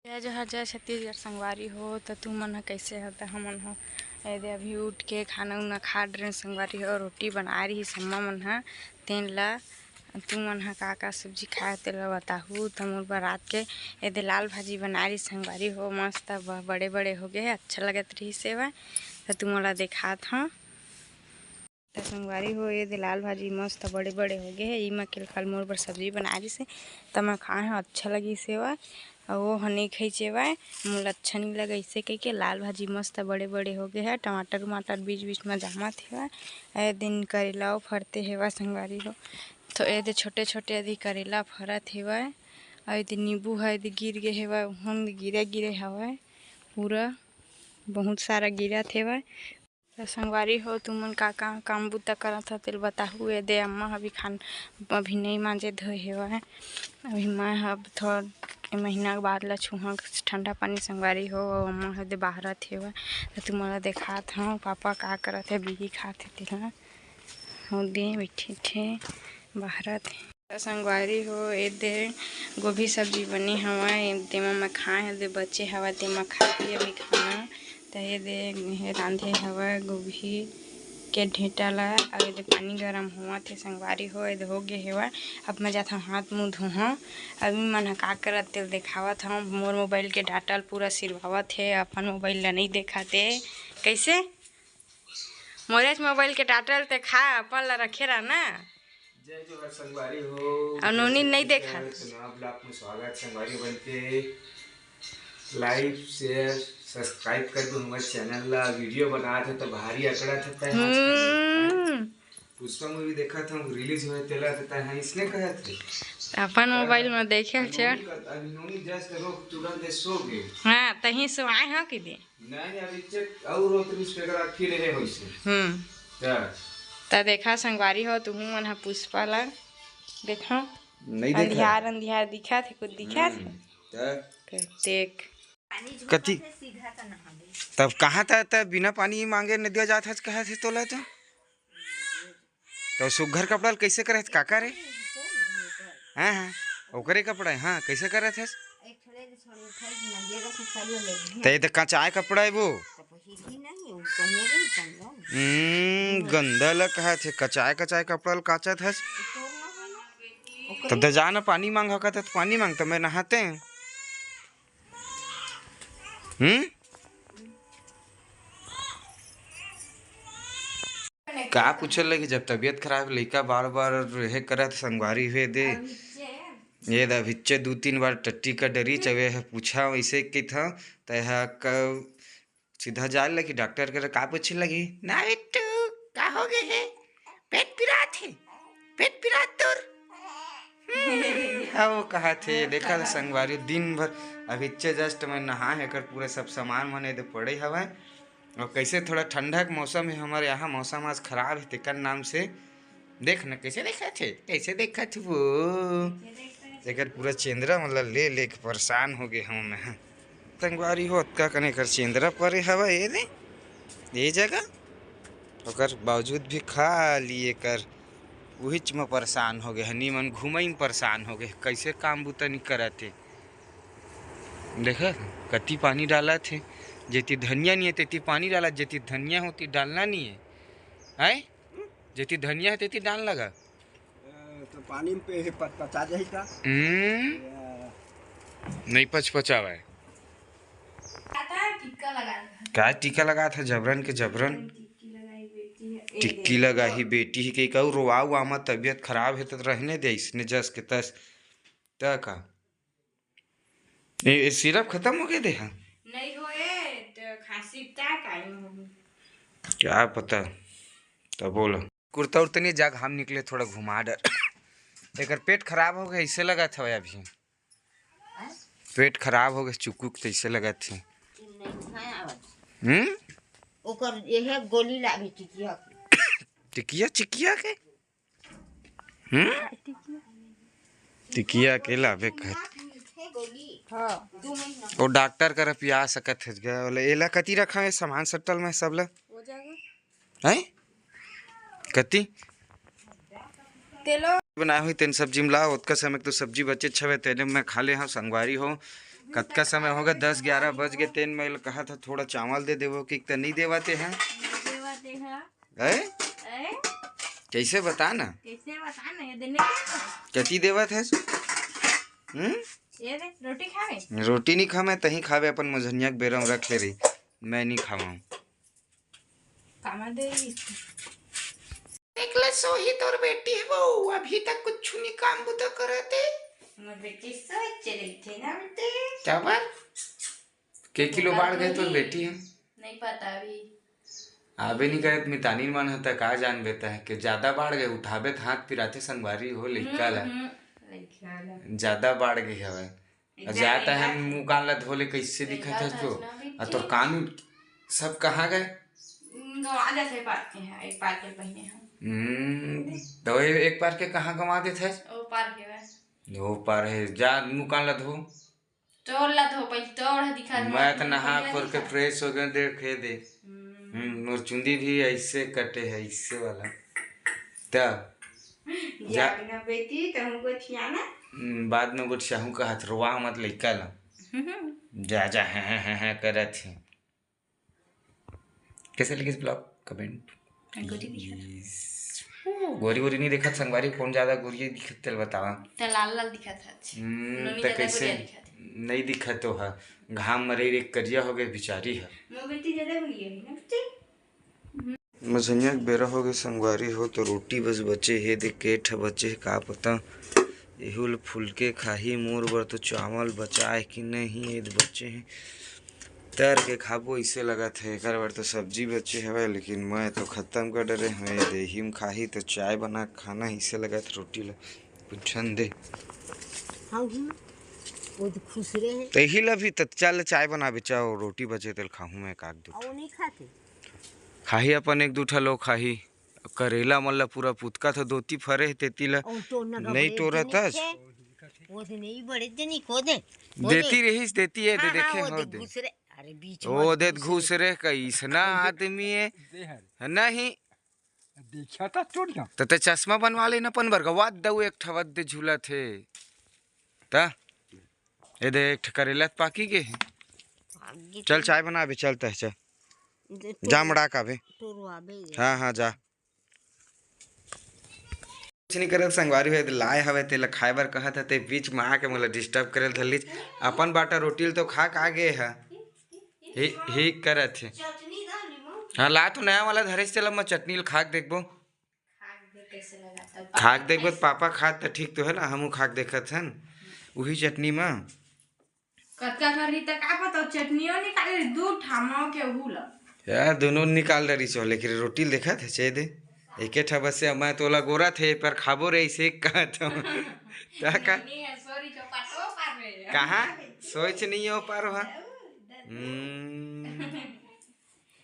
जय जोहार जय छत्तीसगढ़ संगवारी हो। तो तू मन कैसे होता हमन हो यदि अभी उठ के खाना उना खा रहे संगवारी हो। रोटी बना रही सम्मा मन ह तेन ला तू मन ह का सब्जी खाए तेला बताहू। तो मोर बारात के यदि लाल भाजी बना रही संगवारी हो मस्त बड़े बड़े हो गए अच्छा लगत रही सेवा। तो तू मोला दिखात ह तो संगवारी हो ये लाल भाजी मस्त बड़े बड़े हो गए है। इमा कल मोर बर सब्जी बना रही से तो मैं खाए अच्छा लगी सेवा और वो हनी खाई सेवा मोला अच्छा नहीं लगा इसे कह के लाल भाजी मस्त बड़े बड़े हो गए है। टमाटर वमाटर बीच बीच में जामत हेवा ए दिन करेला फरते हेवा संगवारी हो। तो ये छोटे छोटे यदि करेला फरत हेवा और यदि नींबू है यदि गिर गए हेवा हम गिरे गिरे हवा पूरा बहुत सारा गिरत हेवा। तो संगवारी हो तुमन का काम बुता करत ह तेल बताहू। ये दे अम्मा अभी अभी नहीं मांजे धोए हेवा अभी मैं अब थोड़ा महीना के बाद ला छुहा ठंडा पानी संगवारी हो अम्मा हदे बाहरत हेवा। तो तुम मोला दिखात हूँ पापा का करत है बिगी खात है तेला हो दे बैठे थे बाहरत है। संगवारी हो ये दे गोभी सब्जी बनी हवा तेमा मैं खाए दे बच्चे हवा तेमा खाती अभी खाना। तो ये दे रांधे हवा गोभी के ढेटा ला और ये पानी गरम हुआ थे संगवारी हो ये हो गए हेवा। अब मैं जाता हूँ हाथ मुँह धोहा अभी मन का करत तेल दिखावत हूँ। मोर मोबाइल के डाटा पूरा सिरवावत है अपन मोबाइल ला नहीं देखा ते कैसे मोरेज मोबाइल के डाटा ते खा अपन ला रखे रहा ना। जय जोहार संगवारी हो। अनोनी नहीं देखा आपका स्वागत संगवारी बनके लाइक शेयर सब्सक्राइब कर दो हमारे चैनल ला। वीडियो बना थे तो भारी अकड़ा था पुष्पा मूवी देखा था रिलीज हुए तेला था है इसने कहा थे अपन मोबाइल में देखे छे अभी जस्ट रोक तुरंत सो गए। हां तही सो आए हां कि दे नहीं अभी चेक और रोत न्यूज़पेपर रखी रहे होइसे त देखा संगवारी हो तुम मन हा पुष्पा ला देखा नहीं देखा अंधियार अंधियार दिखा थे कुछ दिखा थे देख कति तब कहाँ था तब बिना पानी मांगे नदिया जात हस कहा थे तोला तो सुघर कपड़ा कैसे करे काका रे हाँ हाँ ओकरे कपड़ा है हाँ कैसे करे थे तो कचाए कपड़ा है वो गंदा लग कहा थे कचाए कचाए कपड़ा काचा था तब तो जाना पानी मांगा का था तो पानी मांगता मैं नहाते हैं का पूछल लगी जब तबीयत खराब लड़का बार बार रहे करत संगवारी हुए दे ये भिच्चे 2-3 बार टट्टी का डरी चवे है पूछा वैसे कि था तह सीधा जाए लगी डॉक्टर करे का पूछे लगी ना बिट्टू का हो गए है पेट पिरात है पेट पिरात तोर हाँ वो कहा थे देखा था संगवारी दिन भर अभी जस्ट मैं नहा है कर पूरे सब सामान मने दे पड़े हवा और कैसे थोड़ा ठंडा का मौसम है हमारे यहाँ मौसम आज खराब है तेकर नाम से देख ना कैसे देखा थे वो तेकर पूरा चेंद्रा मतलब ले ले के परेशान हो गए हम मैं संगवारी हो का कने कर चेंद्रा परे हवा ये जगह ओकर बावजूद भी खा लिए कर वहीच में परेशान हो गए हनी मन घूमई में परेशान हो गए कैसे काम बुता नहीं करते देखा कति पानी डाला थे जेती धनिया नहीं है तेती पानी डाला जेती धनिया होती डालना नहीं है जेती धनिया है तेती डाल लगा तो पानी पे पचा जाए का नहीं पचपचावा है क्या टीका लगा था जबरन के जबरन टिक्की लगा ही बेटी ही कहीं कहूँ रोआ हुआ मत तबीयत खराब है तो रहने दे इसने जस के तस का ये सिरप खत्म हो गया दे हाँ नहीं होए तो खांसी क्या पता तो बोलो कुर्ता उर्ता नहीं जाग हम निकले थोड़ा घुमा डर एक पेट खराब हो गया इससे लगा था अभी पेट खराब हो गया चुकुक तो इससे लगा थे ओकर यह गोली लागी टिकिया चिकिया के टिकिया के लावे और डॉक्टर कर पिया सकत है बोले एला कति रखा है सामान सट्टल में सब ला हैं कति तेलो बनाए हुई तेन सब्जी में ला उतका समय तो सब्जी बचे छवे तेने मैं खा ले हाँ संगवारी हो कतका समय हो गया 10-11 बज गए तेन मैं कहा था थोड़ा चावल दे देवो कि नहीं देवाते हैं कैसे बता ना कति देवत है रोटी नहीं खा मैं तही खावे अपन मझनिया के बेरा में रख ले रही मैं नहीं खावा सोही तोर बेटी है वो अभी तक कुछ नहीं काम बुता करते के किलो बाढ़ गए तोर बेटी है नहीं पता अभी आबे नहीं करे मितानी मन होता का जान बेता है कि ज्यादा बाढ़ गए उठाबे हाथ पिराते संगवारी हो लइका ला ज्यादा बाढ़ गई हवे जाता है मुंह कान ला धोले कैसे दिखत है तो तोर कान सब कहाँ गए तो एक पार के कहाँ गवा देते वो पार है जा मुंह कान ला धो मैं तो नहा खोल के फ्रेश हो गए देखे दे मोर चुंदी भी ऐसे कटे है इससे वाला तब जा बेटी तुमको खियाना बाद में कुछ चाहूँ का हाथ रुआ मत लइका ला जा जा है करत है कैसे लिखिस ब्लॉग कमेंट गोरी गोरी नहीं देखा संगवारी कौन ज्यादा गोरी दिखत तेल बतावा लाल लाल दिखा था तो कैसे नहीं दिखा तो है घाम मरे रे करिया हो गए बेचारी है मझनिया के बेरा हो गए संगवारी हो तो रोटी बस बचे है देख के ठा बचे है का पता एहुल फुलके खाही मोर बर तो चावल बचा है कि नहीं है बच्चे हैं तर के खाबो इसे लगा थे एक बार तो सब्जी बचे हवे लेकिन मैं तो खत्म कर डरे हमें देही में खाही तो चाय बना खाना इसे लगा था रोटी ला पूछन दे वो तो खुश रहे तो यही ला भी तो चल चाय बना बेचाओ रोटी बचे तेल खाहूँ मैं काक दू नहीं खाते खाही अपन एक दूठा लोग खाही करेला मल्ला पूरा पुतका था दोती फरे तेती ला नहीं टोरत वो तो नहीं बड़े नहीं को दे देती रहीस देती है दे देखे हो दे अरे बीच ओ दे घुस रे कैसना आदमी है नहीं देखा था चोरिया तो चश्मा बनवा ले न अपन बरगवा दऊ एक ठवत दे झूला थे ता ए दे एक करेला पाकी के चल चाय बना बे चलता है चल जा मड़ा का बे हाँ हाँ जा कुछ नहीं करत संगवारी हुए लाए हवे तेला खाए बर कहत ते बीच में आके मोला डिस्टर्ब करे धलिस अपन बाटा रोटी तो खा का गे है ही करत है हाँ ला तो नया वाला धरे चला मैं चटनी खाक देखबो खाक देखबो पापा खात तो ठीक तो है ना हमू खाक देखत हन वही चटनी में कतका करी त का पता चटनियो निकाले दू ठामाओ के हुला यार दोनों निकाल रही छो लेकिन रोटी देखा थे चे दे एके ठा बस से मैं तोला गोरा थे पर खाबो रे इसे कहत हूं का सॉरी चपाटो पार रे कहां सोच नहीं हो पारो हां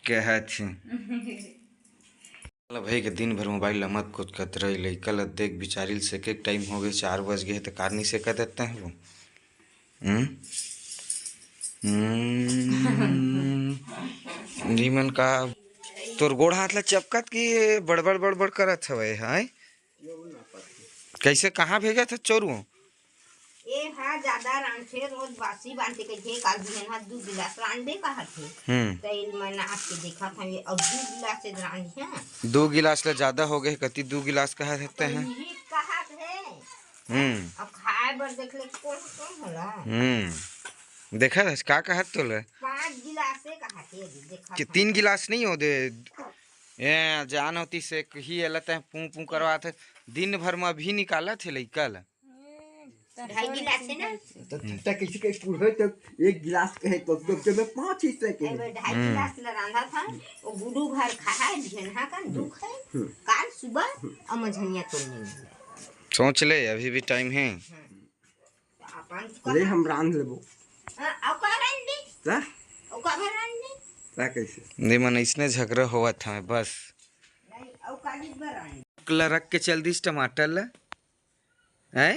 कहत भाई के दिन भर मोबाइल मत कुछ कत रही लइका ल देख बिचारिल से के टाइम हो गए 4 बज गए तो कारनी से कह देते हैं वो नीमन का तोर गोड़ हाथ ला चपकत की बड़बड़ बड़बड़ करत हवे हाय कैसे कहाँ भेजा था चोरू ए हां ज्यादा रांधे रोज बासी बांधते कहे काल दिन हाथ 2 गिलास रांधे का हाथे तेल मैंने आपके देखा था ये अब 2 गिलास से रांधी है 2 गिलास ले ज्यादा हो गए कति 2 गिलास कहा सकते हैं कहा है अब खाए बर देख ले कौन होला देखा का कहत तो ले 5 गिलास से कहा थे देखा कि 3 गिलास नहीं हो दे ए जान होती से ही अलत है पू पू करवाते दिन भर में भी निकाला थे लइका ला 2.5 गिलास है ना तो किसी के पूरे तो 1 गिलास कहे तो में 5 हिस्से के 2.5 गिलास ला रांधा था वो गुडू घर खाए ढेनहा का दुख है काल सुबह अमझनिया तो नहीं सोच ले अभी भी टाइम है ले हम रांध लेबो कैसे नहीं मन इसने झगड़ा हुआ था बस रख के चल दी टमाटर ला है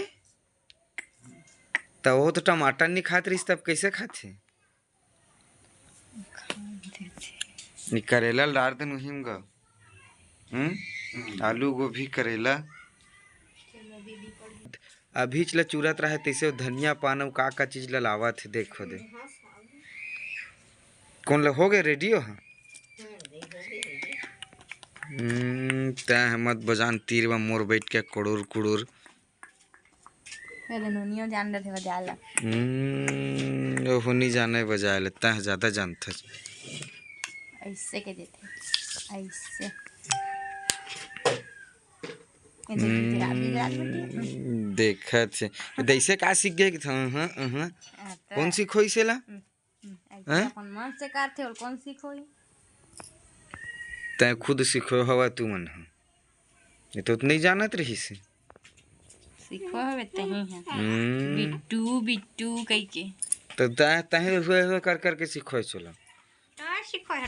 तो वो तो टमाटर नहीं खाते रही तब कैसे खाते करेला डाल दे वही गा आलू गोभी करेला अभी चला चूरत रहे तैसे धनिया पान अउ का चीज ला लावत है देखो दे कौन ला हो गए रेडी हो हाँ तय मत बजान तीर में मोर बैठ के कुड़ुर कुड़ुर पहले नोनियो जान रहे थे बजाला ओहो नहीं जाने बजाए ले तय ज्यादा जानते ऐसे के देते ऐसे देखत है दैसे का सीख गए कौन सीखो इसे ला अपन मन से करते और कौन सीखो तय खुद सीखो हवा तू मन ये तो नहीं जानत रही से सीखो हवे तही है बिट्टू बिट्टू कह के तो तय कर करके सीखो चलो सीखो है